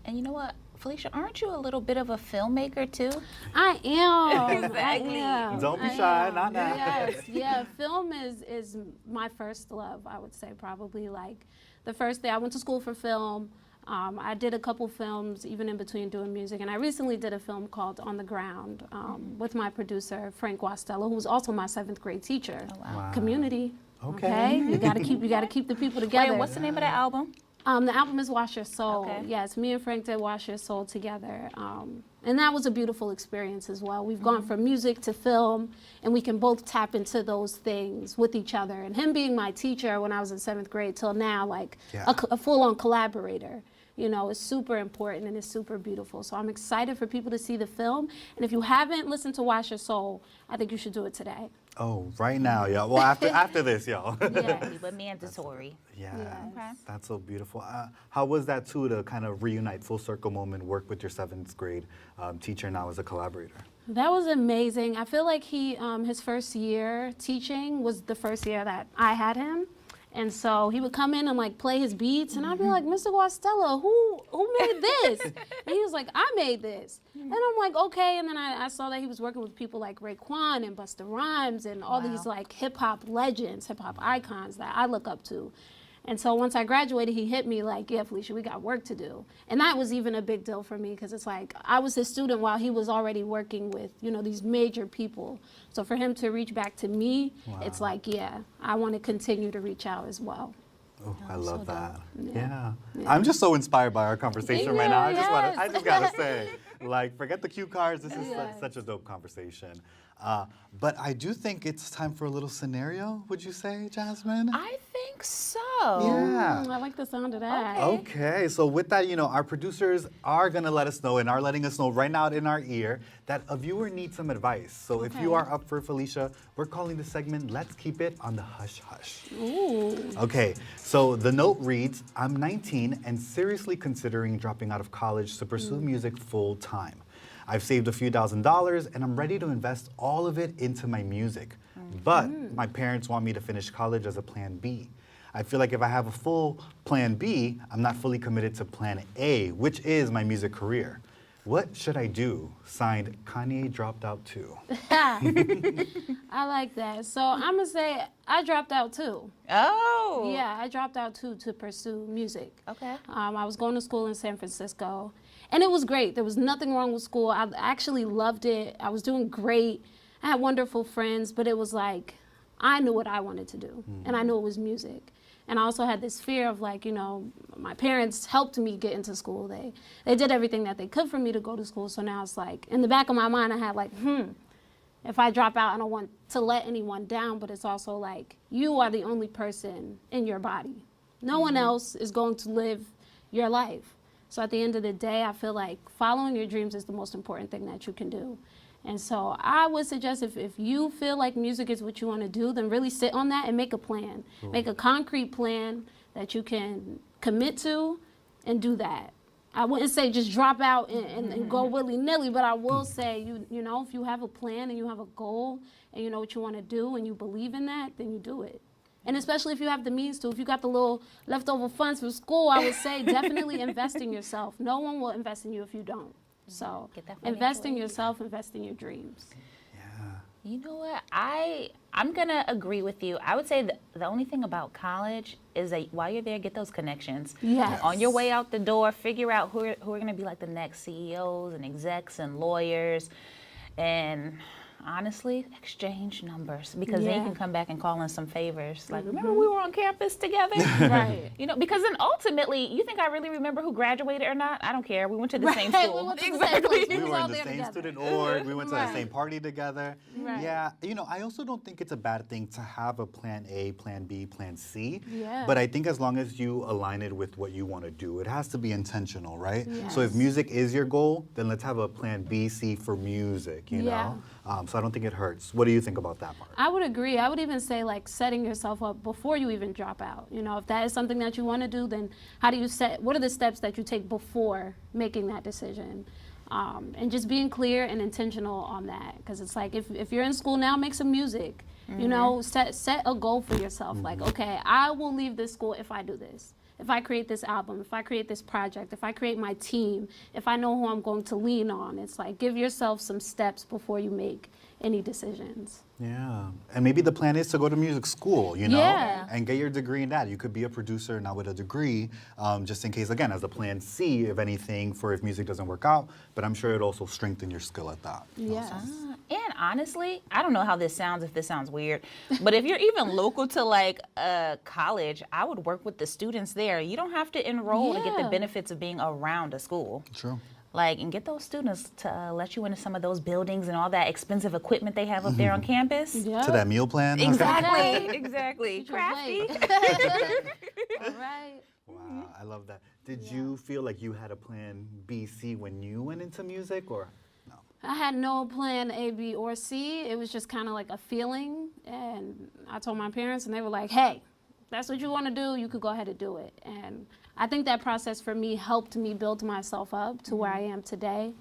And you know what, Felicia, aren't you a little bit of a filmmaker too? I am. Exactly. I am. Don't be shy, not now. Yes, yeah. Film is my first love, I would say, probably. Like the first day I went to school for film. I did a couple films even in between doing music, and I recently did a film called On the Ground with my producer Frank Guastello, who was also my 7th grade teacher. Oh, wow. Community. Okay. You gotta keep the people together. Wait, what's the name of that album? The album is Wash Your Soul. Okay. Yes, me and Frank did Wash Your Soul together. And that was a beautiful experience as well. We've gone from music to film, and we can both tap into those things with each other. And him being my teacher when I was in 7th grade till now, like a full-on collaborator, you know, is super important and is super beautiful. So I'm excited for people to see the film. And if you haven't listened to Wash Your Soul, I think you should do it today. Oh, right now, y'all. Well, after this, y'all. Yes. But mandatory. Yeah, Okay. that's so beautiful. How was that too, to kind of reunite, full circle moment, work with your 7th grade teacher now as a collaborator? That was amazing. I feel like his first year teaching was the first year that I had him. And so he would come in and like play his beats, and I'd be like, Mr. Guastello, who made this? And he was like, I made this. And I'm like, okay. And then I saw that he was working with people like Raekwon and Busta Rhymes and all these like hip hop legends, hip hop icons that I look up to. And so once I graduated, he hit me like, yeah, Felicia, we got work to do. And that was even a big deal for me, because it's like I was his student while he was already working with, you know, these major people. So for him to reach back to me, it's like, yeah, I want to continue to reach out as well. Oh, I love that. Yeah. I'm just so inspired by our conversation right now. I just gotta say, like, forget the cue cards. This is such a dope conversation. But I do think it's time for a little scenario, would you say, Jasmine? I think so. Yeah. I like the sound of that. Okay, so with that, our producers are going to let us know and are letting us know right now in our ear that a viewer needs some advice. So if you are up for Felicia, we're calling this segment, Let's Keep It on the Hush Hush. Ooh. Okay, so the note reads, I'm 19 and seriously considering dropping out of college to pursue music full time. I've saved a few $1,000s and I'm ready to invest all of it into my music. But my parents want me to finish college as a plan B. I feel like if I have a full plan B, I'm not fully committed to plan A, which is my music career. What should I do? Signed, Kanye dropped out too. I like that. So I'm gonna say I dropped out too. Oh. Yeah, I dropped out too to pursue music. Okay. I was going to school in San Francisco, and it was great. There was nothing wrong with school. I actually loved it. I was doing great. I had wonderful friends, but it was like I knew what I wanted to do, and I knew it was music. And I also had this fear of like, my parents helped me get into school. They did everything that they could for me to go to school. So now it's like, in the back of my mind, I had like, if I drop out, I don't want to let anyone down, but it's also like, you are the only person in your body. No one else is going to live your life. So at the end of the day, I feel like following your dreams is the most important thing that you can do. And so I would suggest if you feel like music is what you want to do, then really sit on that and make a plan. Make a concrete plan that you can commit to and do that. I wouldn't say just drop out and go willy-nilly, but I will say, you know, if you have a plan and you have a goal and you know what you want to do and you believe in that, then you do it. And especially if you have the means to, if you got the little leftover funds from school, I would say definitely invest in yourself. No one will invest in you if you don't. So invest in yourself, invest in your dreams. You know what? I'm going to agree with you. I would say the only thing about college is that while you're there, get those connections. Yes. On your way out the door, figure out who are going to be like the next CEOs and execs and lawyers. And honestly, exchange numbers, because then you can come back and call in some favors. Like, remember we were on campus together? Right. You know, because then ultimately, you think I really remember who graduated or not? I don't care. We went to the same school. We went to the same place. We were all in the there same together. student org. We went to the same party together. Right. Yeah, I also don't think it's a bad thing to have a plan A, plan B, plan C. Yeah. But I think as long as you align it with what you want to do, it has to be intentional, right? So if Yes. music is your goal, then let's have a plan B, C for music, you Yeah. know? So I don't think it hurts. What do you think about that part? I would agree. I would even say like setting yourself up before you even drop out. You know, if that is something that you want to do, then what are the steps that you take before making that decision? And just being clear and intentional on that. Because it's like if you're in school now, make some music. You know, set a goal for yourself. Like, okay, I will leave this school if I do this. If I create this album, if I create this project, if I create my team, if I know who I'm going to lean on. It's like give yourself some steps before you make any decisions. Yeah, and maybe the plan is to go to music school, you know, Yeah. and get your degree in that. You could be a producer now with a degree, just in case, again, as a plan C, if anything, for if music doesn't work out. But I'm sure it'd also strengthen your skill at that. Yes. And honestly, I don't know how this sounds, if this sounds weird, but if you're even local to like college, I would work with the students there. You don't have to enroll to get the Yeah. benefits of being around a school. True. Like, and get those students to let you into some of those buildings and all that expensive equipment they have up there on campus. Yeah. To that meal plan. Exactly, exactly. Crafty. All right. Wow, I love that. Did you feel like you had a plan B, C when you went into music, or no? I had no plan A, B, or C. It was just kind of like a feeling. And I told my parents, and they were like, hey, that's what you want to do, you could go ahead and do it. And I think that process for me helped me build myself up to where I am today.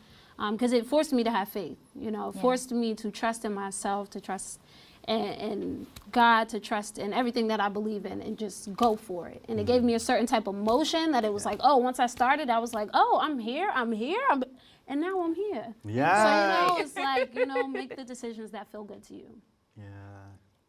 Because it forced me to have faith, you know, it forced me to trust in myself, to trust in God, to trust in everything that I believe in, and just go for it. And it gave me a certain type of motion that it was like, oh, once I started, I was like, oh, I'm here, and now I'm here. Yeah. So, you know, it's like, you know, make the decisions that feel good to you. Yeah.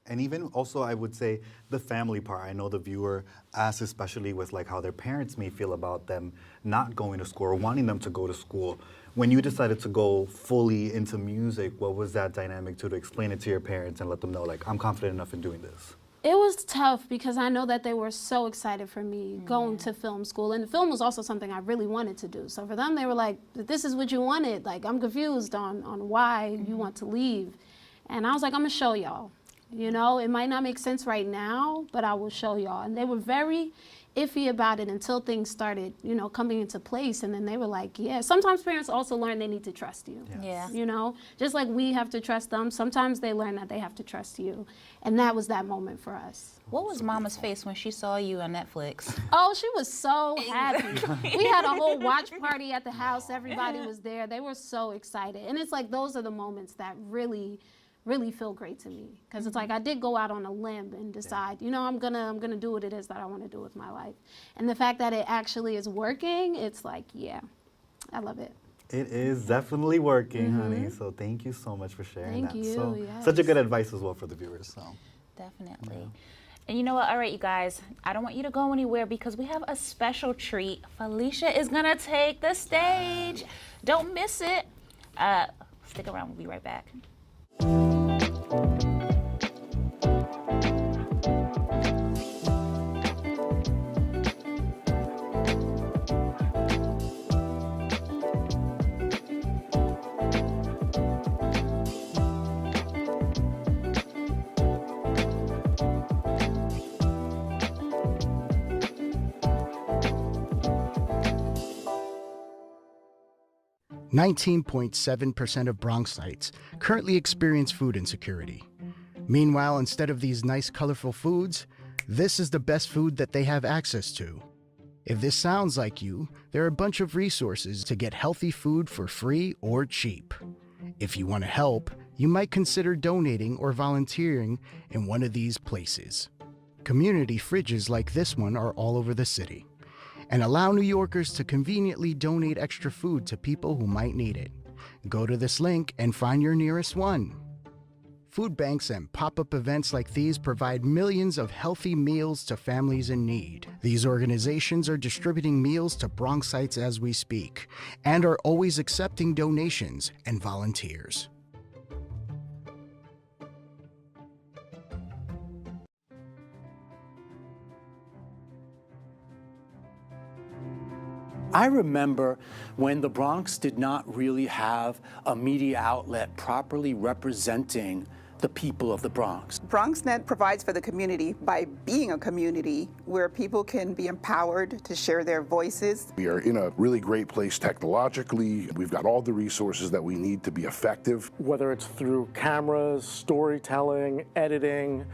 And even also, I would say the family part. I know the viewer asks, especially with like how their parents may feel about them not going to school or wanting them to go to school. When you decided to go fully into music, what was that dynamic to explain it to your parents and let them know, like, I'm confident enough in doing this? It was tough because I know that they were so excited for me going to film school. And film was also something I really wanted to do. So for them, they were like, this is what you wanted. Like, I'm confused on why you want to leave. And I was like, I'm going to show y'all. You know, it might not make sense right now, but I will show y'all. And they were very iffy about it until things started, you know, coming into place. And then they were like, yeah. Sometimes parents also learn they need to trust you. Yeah. You know, just like we have to trust them, sometimes they learn that they have to trust you. And that was that moment for us. What was Mama's face when she saw you on Netflix? Oh, she was so happy. We had a whole watch party at the house. Everybody was there. They were so excited. And it's like those are the moments that really feel great to me, because it's like I did go out on a limb and decide, you know, I'm gonna do what it is that I want to do with my life. And the fact that it actually is working, it's like, yeah, I love it. It is definitely working, honey. So thank you so much for sharing Thank that. you, So, yes. such a good advice as well for the viewers. So. Definitely. And you know what? All right, you guys, I don't want you to go anywhere because we have a special treat. Felicia is gonna take the stage. Don't miss it. Stick around. We'll be right back. .7% of Bronxites currently experience food insecurity. Meanwhile, instead of these nice, colorful foods, this is the best food that they have access to. If this sounds like you, there are a bunch of resources to get healthy food for free or cheap. If you want to help, you might consider donating or volunteering in one of these places. Community fridges like this one are all over the city, and allow New Yorkers to conveniently donate extra food to people who might need it. Go to this link and find your nearest one. Food banks and pop-up events like these provide millions of healthy meals to families in need. These organizations are distributing meals to Bronxites as we speak, and are always accepting donations and volunteers. I remember when the Bronx did not really have a media outlet properly representing the people of the Bronx. BronxNet provides for the community by being a community where people can be empowered to share their voices. We are in a really great place technologically. We've got all the resources that we need to be effective. Whether it's through cameras, storytelling, editing,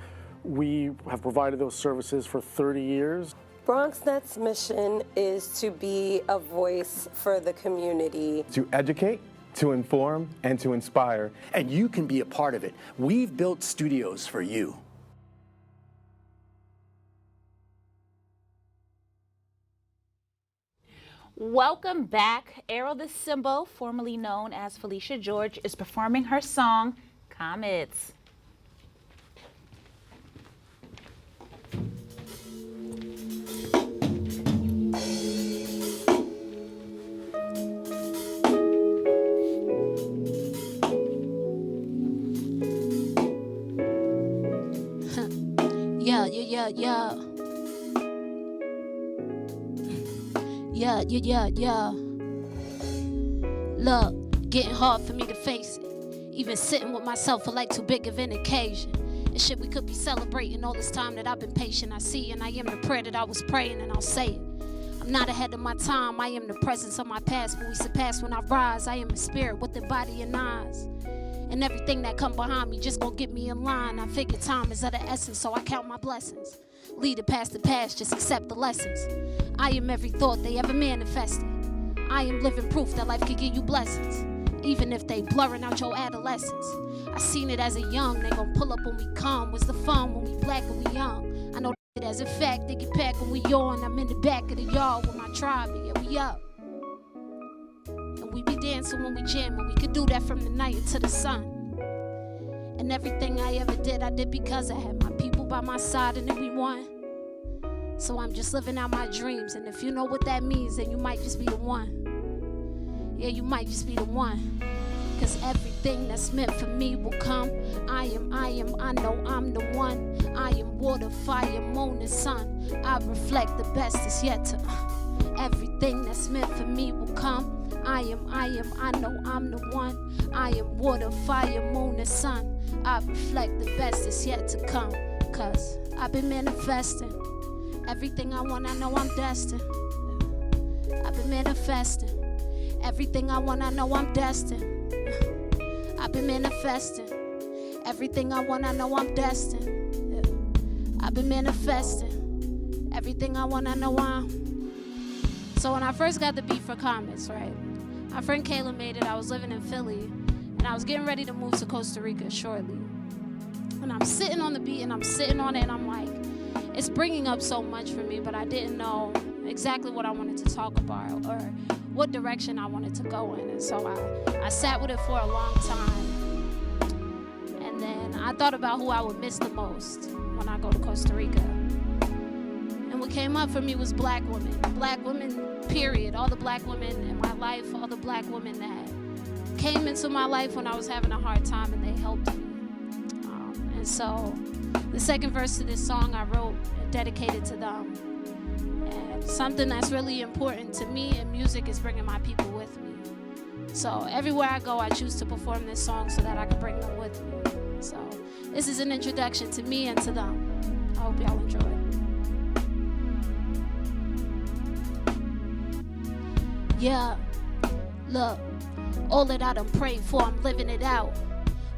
we have provided those services for 30 years. BronxNet's mission is to be a voice for the community. To educate, to inform, and to inspire. And you can be a part of it. We've built studios for you. Welcome back. Arrow the Symbol, formerly known as Felicia George, is performing her song, Comets. Yeah. Look, getting hard for me to face it. Even sitting with myself for like too big of an occasion. And shit, we could be celebrating all this time that I've been patient. I see and I am the prayer that I was praying, and I'll say it. I'm not ahead of my time, I am the presence of my past. But we surpass when I rise, I am a spirit with the body and eyes. And everything that come behind me just gon' get me in line. I figure time is of the essence, so I count my blessings. Lead it past the past, just accept the lessons. I am every thought they ever manifested. I am living proof that life can give you blessings, even if they blurring out your adolescence. I seen it as a young, they gon' pull up when we come. What's the fun when we black and we young? I know that as a fact, they get packed when we yawn. I'm in the back of the yard with my tribe, and yeah, we up. And we be dancing when we jam, and we could do that from the night until the sun. And everything I ever did, I did because I had my people by my side, and then we won. So I'm just living out my dreams, and if you know what that means, then you might just be the one. Yeah, you might just be the one. Cause everything that's meant for me will come. I know I'm the one. I am water, fire, moon, and sun. I reflect the best that's yet to. Everything that's meant for me will come. I know I'm the one. I am water, fire, moon, and sun. I reflect the best that's yet to come. Cause I've been manifesting. Everything I want, I know I'm destined. I've been manifesting. Everything I want, I know I'm destined. I've been manifesting. Everything I want, I know I'm destined. I've been manifesting. Everything I want, I know I'm. So when I first got the beat for Comets, right? My friend Kayla made it. I was living in Philly, and I was getting ready to move to Costa Rica shortly. And I'm sitting on the beat, and I'm sitting on it, and I'm like, it's bringing up so much for me, but I didn't know exactly what I wanted to talk about or what direction I wanted to go in. And so I sat with it for a long time. And then I thought about who I would miss the most when I go to Costa Rica. And what came up for me was black women. Black women, period. All the black women in my life, all the black women that came into my life when I was having a hard time, and they helped me. And so the second verse to this song I wrote and dedicated to them. And something that's really important to me in music is bringing my people with me. So everywhere I go, I choose to perform this song so that I can bring them with me. So this is an introduction to me and to them. I hope y'all enjoy it. Yeah, look, all that I done prayed for, I'm living it out.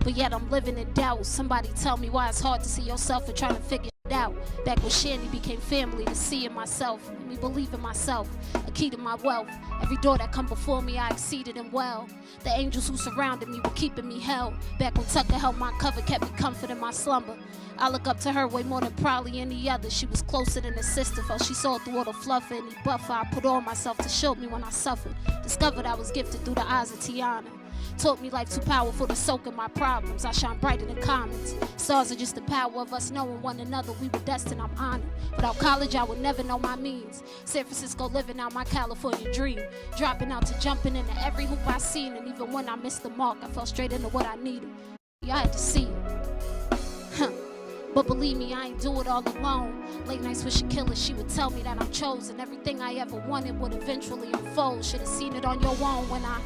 But yet I'm living in doubt. Somebody tell me why it's hard to see yourself and trying to figure it out. Back when Shandy became family, to see in myself, and me believe in myself, a key to my wealth. Every door that come before me, I exceeded them well. The angels who surrounded me were keeping me held. Back when Tucker held my cover, kept me comfort in my slumber. I look up to her way more than probably any other. She was closer than a sister, felt she saw through all the fluff and any buffer I put on myself to shield me when I suffered. Discovered I was gifted through the eyes of Tiana. Taught me life too powerful to soak in my problems. I shine brighter than comets. Stars are just the power of us knowing one another. We were destined, I'm honored. Without college, I would never know my means. San Francisco living out my California dream. Dropping out to jumping into every hoop I seen. And even when I missed the mark, I fell straight into what I needed. I had to see it. But believe me, I ain't do it all alone. Late nights with Shaquilla, she would tell me that I'm chosen. Everything I ever wanted would eventually unfold. Should've seen it on your own when I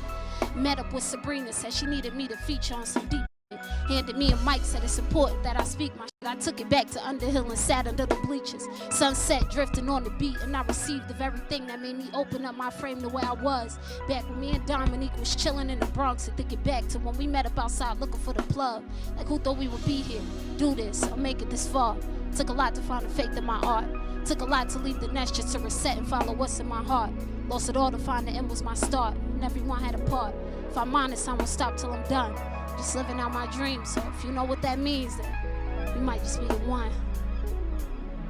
met up with Sabrina, said she needed me to feature on some deep shit. Handed me a mic, said it's important that I speak my shit. I took it back to Underhill and sat under the bleachers. Sunset drifting on the beat, and I received the very thing that made me open up my frame the way I was. Back when me and Dominique was chilling in the Bronx, and thinking back to when we met up outside looking for the plug. Like who thought we would be here, do this, or make it this far. Took a lot to find the faith in my art. Took a lot to leave the nest just to reset and follow what's in my heart. Lost it all to find the end was my start, and everyone had a part. If I'm honest, I won't stop till I'm done. Just living out my dreams, so if you know what that means, then you might just be the one.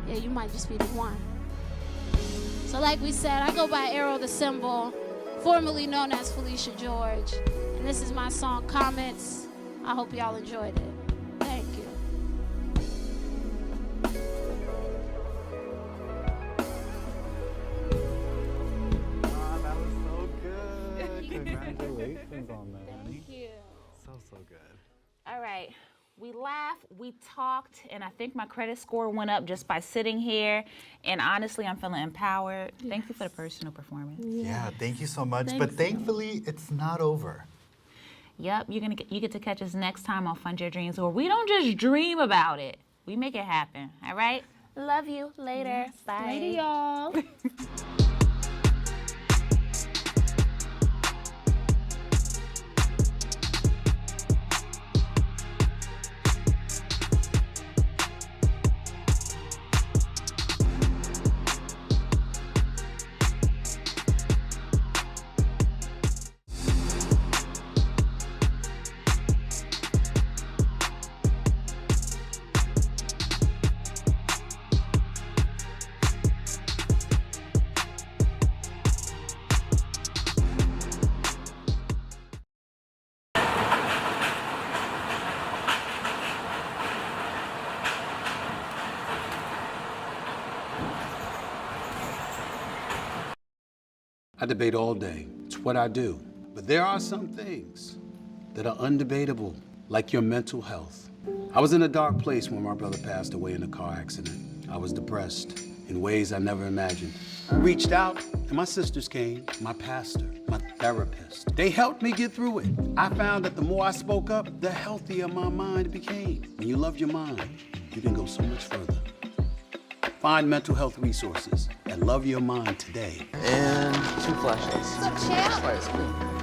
Yeah, you might just be the one. So like we said, I go by Arrow the Symbol, formerly known as Felicia George, and this is my song, Comets. I hope y'all enjoyed it. Thank you. Congratulations on that. Thank you. So good. All right. We laughed, we talked, and I think my credit score went up just by sitting here. And honestly, I'm feeling empowered. Yes. Thank you for the personal performance. Yeah, thank you so much. But thankfully, it's not over. Yep, you get to catch us next time on Fund Your Dreams, where we don't just dream about it. We make it happen. All right? Love you. Later. Yes. Bye. Later, y'all. I debate all day. It's what I do. But there are some things that are undebatable, like your mental health. I was in a dark place when my brother passed away in a car accident. I was depressed in ways I never imagined. I reached out And my sisters came, my pastor, my therapist. They helped me get through it. I found that the more I spoke up, the healthier my mind became. When you love your mind, you can go so much further. Find mental health resources and love your mind today. And 2 flashlights. What's up, champ?